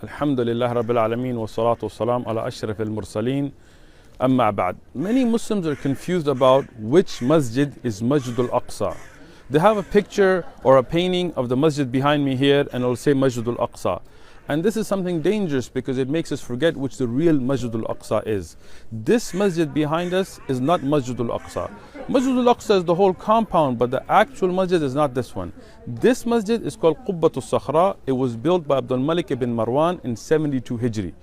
Alhamdulillah Rabbil Alameen wa salatu wa salam ala ashraf al-mursaleen. Amma ba'd. Many Muslims are confused about which masjid is Masjid Al Aqsa. They have a picture or a painting of the masjid behind me here and it'll say Masjid Al Aqsa. And this is something dangerous because it makes us forget which the real Masjid Al Aqsa is. This masjid behind us is not Masjid Al Aqsa. Masjid Al Aqsa is the whole compound, but the actual masjid is not this one. This masjid is called Qubbat al-Sakhra. It was built by Abdul Malik ibn Marwan in 72 Hijri.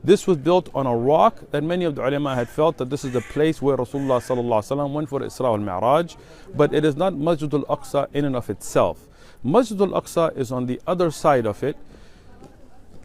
This was built on a rock that many of the ulama had felt that this is the place where Rasulullah sallallahu alaihi wasallam went for Isra al-Mi'raj, but it is not Masjid Al Aqsa in and of itself. Masjid Al Aqsa is on the other side of it.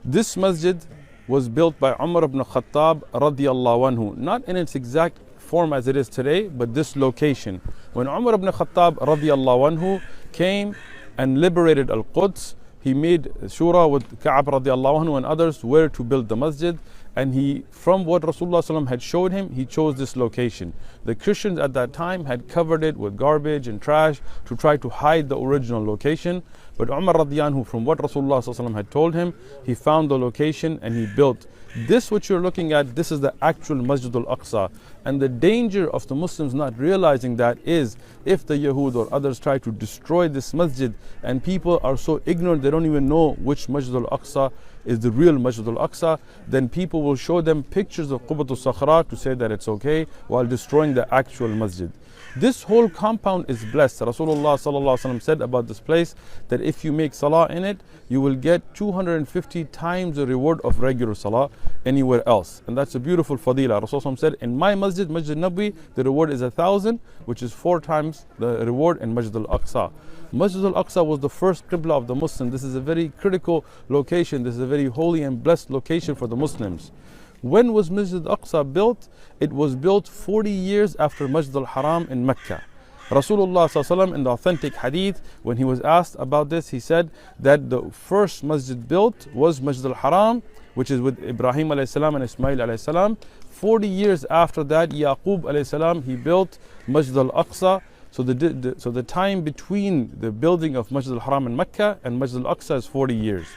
This masjid was built by Umar ibn Khattab radiyallahu anhu, not in its exact form as it is today, but this location. When Umar ibn Khattab radiyallahu anhu came and liberated Al-Quds, he made shura with Ka'ab radiallahu anhu and others where to build the masjid, and he, from what Rasulullah sallam had showed him, he chose this location. The Christians at that time had covered it with garbage and trash to try to hide the original location, but Umar radiallahu anhu, from what Rasulullah sallam had told him, he found the location and he built. This what you're looking at, this is the actual Masjid Al Aqsa. And the danger of the Muslims not realizing that is, if the Yahud or others try to destroy this masjid and people are so ignorant they don't even know which Masjid Al Aqsa is the real Masjid Al Aqsa, then people will show them pictures of Qubbat al-Sakhra to say that it's okay while destroying the actual masjid. This whole compound is blessed. Rasulullah sallallahu alaihi wasallam said about this place that if you make salah in it, you will get 250 times the reward of regular salah anywhere else. And that's a beautiful fadila. Rasulullah said, in my masjid, Masjid Nabi, the reward is 1,000, which is 4 times the reward in Masjid Al Aqsa. Masjid Al Aqsa was the first qibla of the Muslims. This is a very critical location. This is a very holy and blessed location for the Muslims. When was Masjid Al Aqsa built? It was built 40 years after Masjid Al Haram in Mecca. Rasulullah ﷺ in the authentic hadith, when he was asked about this, he said that the first masjid built was Masjid Al Haram, which is with Ibrahim alayhi salam and Ismail alayhi salam. 40 years after that, Yaqub alayhi salam, he built Masjid Al Aqsa. So the time between the building of Masjid Al Haram in Mecca and Masjid Al Aqsa is 40 years.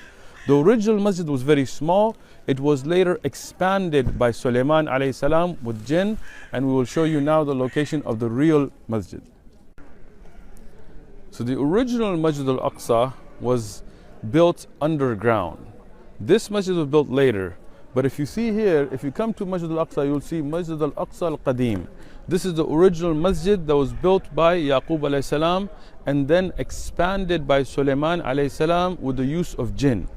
The original masjid was very small. It was later expanded by Sulaiman alayhi salam with jinn, and we will show you now the location of the real masjid. So the original Masjid Al Aqsa was built underground. This masjid was built later. But if you see here, if you come to Masjid Al Aqsa, you'll see Masjid Al Aqsa Al Qadim. This is the original masjid that was built by Yaqub alayhi salam and then expanded by Sulaiman alayhi salam with the use of jinn.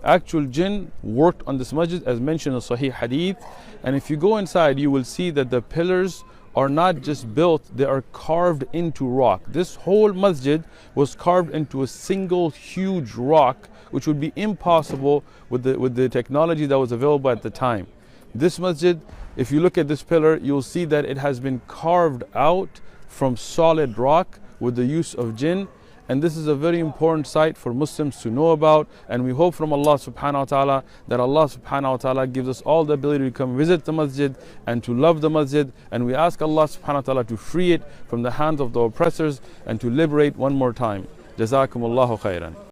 Actual jinn worked on this masjid as mentioned in Sahih Hadith, and if you go inside you will see that the pillars are not just built, they are carved into rock. This whole masjid was carved into a single huge rock, which would be impossible with the technology that was available at the time. This masjid, if you look at this pillar, you'll see that it has been carved out from solid rock with the use of jinn. And this is a very important site for Muslims to know about, and we hope from Allah subhanahu wa ta'ala that Allah subhanahu wa ta'ala gives us all the ability to come visit the masjid and to love the masjid, and we ask Allah subhanahu wa ta'ala to free it from the hands of the oppressors and to liberate one more time. Jazakumullahu khairan.